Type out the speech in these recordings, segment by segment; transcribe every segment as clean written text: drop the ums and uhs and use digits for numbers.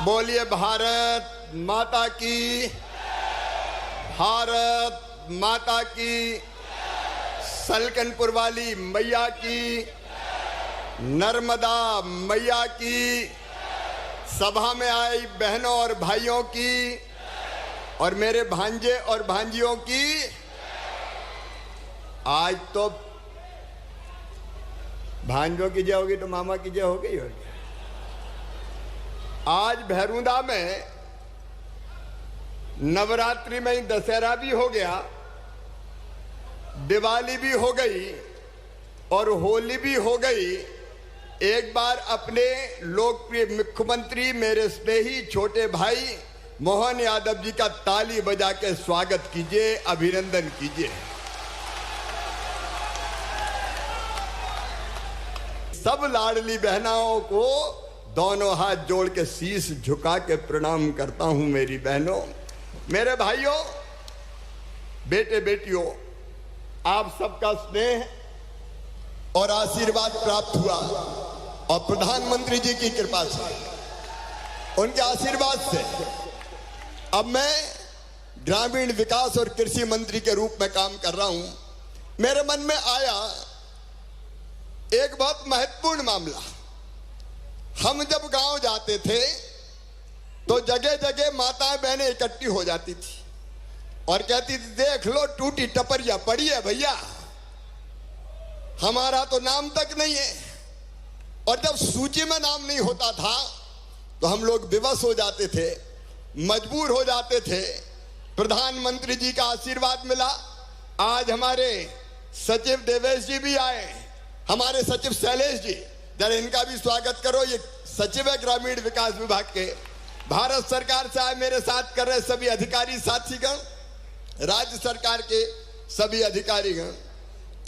बोलिए भारत माता की, भारत माता की, सलकनपुर वाली मैया की, नर्मदा मैया की, सभा में आई बहनों और भाइयों की और मेरे भांजे और भांजियों की। आज तो भांजों की जय होगी तो मामा की जय हो गई होगी। आज भैरूंदा में नवरात्रि में ही दशहरा भी हो गया, दिवाली भी हो गई और होली भी हो गई। एक बार अपने लोकप्रिय मुख्यमंत्री मेरे स्नेही छोटे भाई मोहन यादव जी का ताली बजा के स्वागत कीजिए, अभिनंदन कीजिए। सब लाडली बहनाओं को दोनों हाथ जोड़ के शीश झुका के प्रणाम करता हूं। मेरी बहनों, मेरे भाइयों, बेटे बेटियों, आप सबका स्नेह और आशीर्वाद प्राप्त हुआ और प्रधानमंत्री जी की कृपा से, उनके आशीर्वाद से अब मैं ग्रामीण विकास और कृषि मंत्री के रूप में काम कर रहा हूं। मेरे मन में आया एक बहुत महत्वपूर्ण मामला। हम जब गांव जाते थे तो जगह जगह माताएं बहनें इकट्ठी हो जाती थी और कहती थी, देख लो टूटी टपरिया पड़ी है भैया, हमारा तो नाम तक नहीं है। और जब सूची में नाम नहीं होता था तो हम लोग विवश हो जाते थे, मजबूर हो जाते थे। प्रधानमंत्री जी का आशीर्वाद मिला। आज हमारे सचिव देवेश जी भी आए, हमारे सचिव शैलेश जी, जरा इनका भी स्वागत करो। ये सचिव है ग्रामीण विकास विभाग के, भारत सरकार से आए, मेरे साथ कर रहे सभी अधिकारी साथीगण, राज्य सरकार के सभी अधिकारीगण।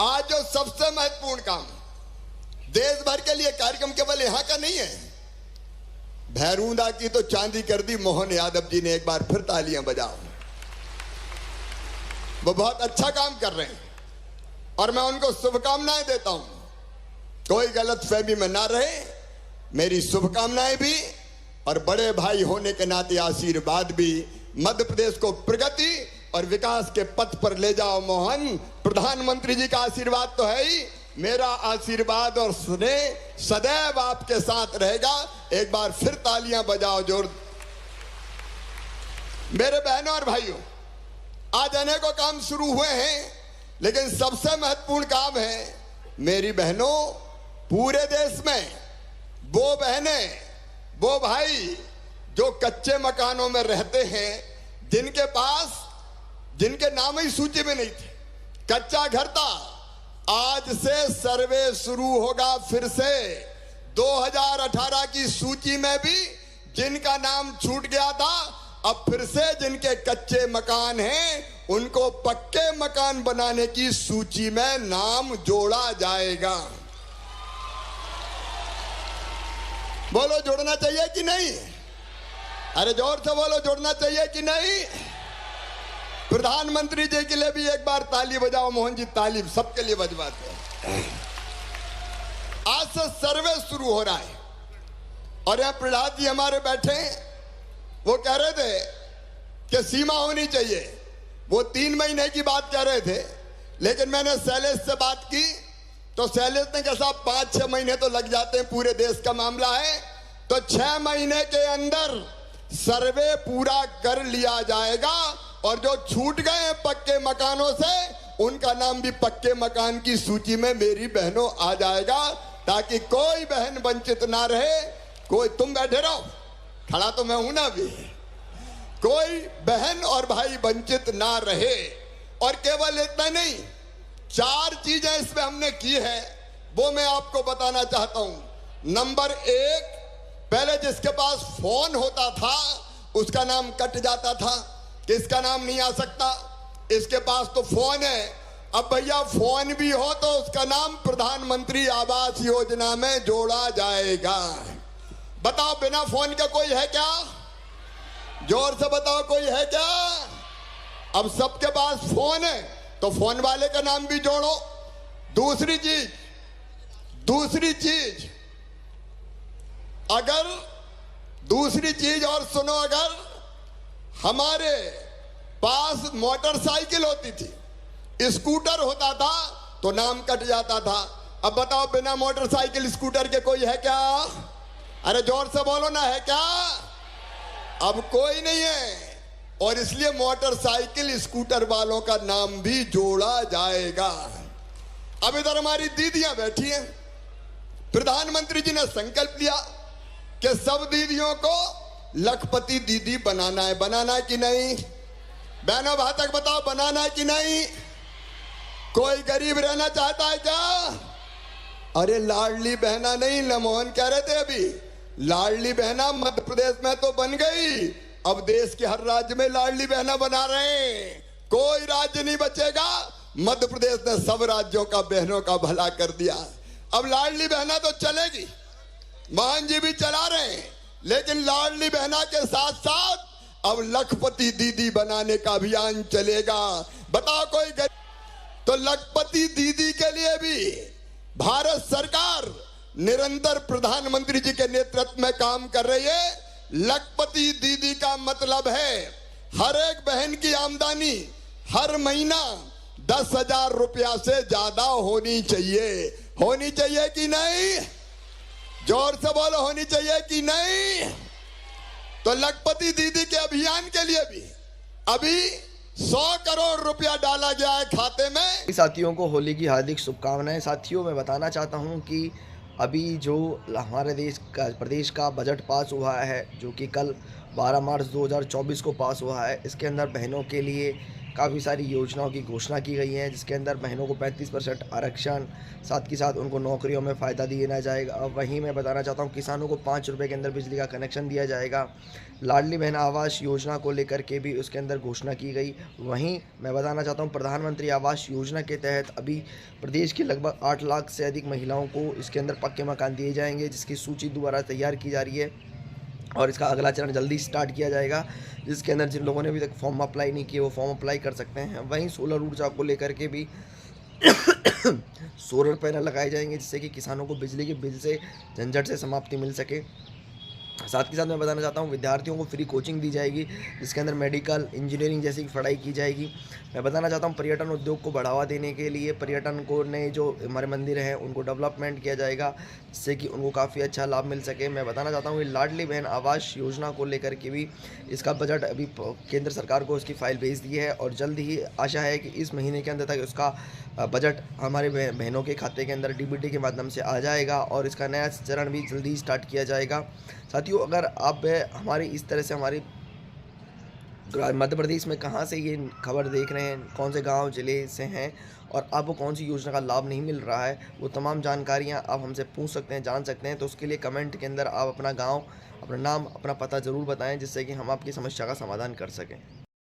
आज जो सबसे महत्वपूर्ण काम देश भर के लिए कार्यक्रम केवल यहां का नहीं है, भैरूंदा की तो चांदी कर दी मोहन यादव जी ने। एक बार फिर तालियां बजाओ। वो बहुत अच्छा काम कर रहे हैं और मैं उनको शुभकामनाएं देता हूं। कोई गलत फहमी में ना रहे, मेरी शुभकामनाएं भी और बड़े भाई होने के नाते आशीर्वाद भी। मध्य प्रदेश को प्रगति और विकास के पथ पर ले जाओ मोहन। प्रधानमंत्री जी का आशीर्वाद तो है ही, मेरा आशीर्वाद और स्नेह सदैव आपके साथ रहेगा। एक बार फिर तालियां बजाओ जोर। मेरे बहनों और भाइयों, आज अनेकों काम शुरू हुए हैं, लेकिन सबसे महत्वपूर्ण काम है मेरी बहनों, पूरे देश में वो बहनें वो भाई जो कच्चे मकानों में रहते हैं, जिनके पास, जिनके नाम ही सूची में नहीं थे, कच्चा घर था। आज से सर्वे शुरू होगा फिर से। 2018 की सूची में भी जिनका नाम छूट गया था, अब फिर से जिनके कच्चे मकान हैं उनको पक्के मकान बनाने की सूची में नाम जोड़ा जाएगा। बोलो, जोड़ना चाहिए कि नहीं? अरे जोर से बोलो, जोड़ना चाहिए कि नहीं? प्रधानमंत्री जी के लिए भी एक बार ताली बजाओ। मोहन जी ताली सबके लिए बजवाते हैं। आज से सर्वे शुरू हो रहा है और यहाँ प्रहलाद जी हमारे बैठे, वो कह रहे थे कि सीमा होनी चाहिए। वो 3 महीने की बात कह रहे थे, लेकिन मैंने शैलेश से बात की तो शैलेश ने कहा साहब 5-6 महीने तो लग जाते हैं, पूरे देश का मामला है, तो 6 महीने के अंदर सर्वे पूरा कर लिया जाएगा और जो छूट गए हैं पक्के मकानों से, उनका नाम भी पक्के मकान की सूची में मेरी बहनों आ जाएगा, ताकि कोई बहन वंचित ना रहे। कोई, तुम बैठे रहो, खड़ा तो मैं हूं ना भी, कोई बहन और भाई वंचित ना रहे। और केवल इतना नहीं, 4 चीजें इसमें हमने की है, वो मैं आपको बताना चाहता हूं। नंबर 1, पहले जिसके पास फोन होता था उसका नाम कट जाता था, किसका नाम नहीं आ सकता, इसके पास तो फोन है। अब भैया फोन भी हो तो उसका नाम प्रधानमंत्री आवास योजना में जोड़ा जाएगा। बताओ, बिना फोन का कोई है क्या? जोर से बताओ, कोई है क्या? अब सबके पास फोन है तो फोन वाले का नाम भी जोड़ो। दूसरी चीज, अगर दूसरी चीज और सुनो, अगर हमारे पास मोटरसाइकिल होती थी, स्कूटर होता था तो नाम कट जाता था। अब बताओ, बिना मोटरसाइकिल स्कूटर के कोई है क्या? अरे जोर से बोलो ना, है क्या? अब कोई नहीं है, और इसलिए मोटरसाइकिल स्कूटर वालों का नाम भी जोड़ा जाएगा। अब इधर हमारी दीदियां बैठी हैं। प्रधानमंत्री जी ने संकल्प लिया कि सब दीदियों को लखपति दीदी बनाना है। बनाना है कि नहीं? बहनों भातक बताओ, बनाना है कि नहीं? कोई गरीब रहना चाहता है क्या? अरे लाडली बहना नहीं, लमोहन कह रहे थे अभी, लाडली बहना मध्य प्रदेश में तो बन गई, अब देश के हर राज्य में लाडली बहना बना रहे हैं। कोई राज्य नहीं बचेगा। मध्य प्रदेश ने सब राज्यों का बहनों का भला कर दिया। अब लाडली बहना तो चलेगी, मोहन जी भी चला रहे हैं, लेकिन लाडली बहना के साथ साथ अब लखपति दीदी बनाने का अभियान चलेगा। बताओ कोई तो लखपति दीदी के लिए भी भारत सरकार निरंतर प्रधानमंत्री जी के नेतृत्व में काम कर रही है। लखपति दीदी का मतलब है हर एक बहन की आमदनी हर महीना 10,000 रुपया से ज्यादा होनी चाहिए। होनी चाहिए कि नहीं? जोर से बोलो, होनी चाहिए कि नहीं? तो लखपति दीदी के अभियान के लिए भी अभी 100 करोड़ रुपया डाला गया है खाते में। साथियों को होली की हार्दिक शुभकामनाएं। साथियों, मैं बताना चाहता हूं कि अभी जो हमारे प्रदेश का बजट पास हुआ है, जो कि कल 12 मार्च 2024 को पास हुआ है, इसके अंदर बहनों के लिए काफ़ी सारी योजनाओं की घोषणा की गई है, जिसके अंदर बहनों को 35% आरक्षण, साथ ही साथ उनको नौकरियों में फ़ायदा दिया जाएगा। वहीं मैं बताना चाहता हूं किसानों को 5 रुपये के अंदर बिजली का कनेक्शन दिया जाएगा। लाडली बहन आवास योजना को लेकर के भी उसके अंदर घोषणा की गई। वहीं मैं बताना चाहता हूं प्रधानमंत्री आवास योजना के तहत अभी प्रदेश की लगभग 8 लाख से अधिक महिलाओं को इसके अंदर पक्के मकान दिए जाएंगे, जिसकी सूची दोबारा तैयार की जा रही है और इसका अगला चरण जल्दी स्टार्ट किया जाएगा, जिसके अंदर जिन लोगों ने अभी तक फॉर्म अप्लाई नहीं किए वो फॉर्म अप्लाई कर सकते हैं। वहीं सोलर ऊर्जा को लेकर के भी सोलर पैनल लगाए जाएंगे, जिससे कि किसानों को बिजली के बिल से झंझट से समाप्ति मिल सके। साथ ही साथ मैं बताना चाहता हूँ विद्यार्थियों को फ्री कोचिंग दी जाएगी, जिसके अंदर मेडिकल इंजीनियरिंग जैसी पढ़ाई की जाएगी। मैं बताना चाहता हूँ पर्यटन उद्योग को बढ़ावा देने के लिए पर्यटन को नए जो हमारे मंदिर हैं उनको डेवलपमेंट किया जाएगा, जिससे कि उनको काफ़ी अच्छा लाभ मिल सके। मैं बताना चाहता हूँ कि लाडली बहन आवास योजना को लेकर के भी इसका बजट अभी केंद्र सरकार को उसकी फाइल भेज दी है और जल्द ही आशा है कि इस महीने के अंदर तक उसका बजट हमारे बहनों के खाते के अंदर डीबीटी के माध्यम से आ जाएगा और इसका नया चरण भी जल्दी स्टार्ट किया जाएगा। साथियों, अगर आप हमारी इस तरह से हमारी मध्य प्रदेश में कहाँ से ये खबर देख रहे हैं, कौन से गांव जिले से हैं और आपको कौन सी योजना का लाभ नहीं मिल रहा है, वो तमाम जानकारियां आप हमसे पूछ सकते हैं, जान सकते हैं। तो उसके लिए कमेंट के अंदर आप अपना गांव, अपना नाम, अपना पता ज़रूर बताएं, जिससे कि हम आपकी समस्या का समाधान कर सकें।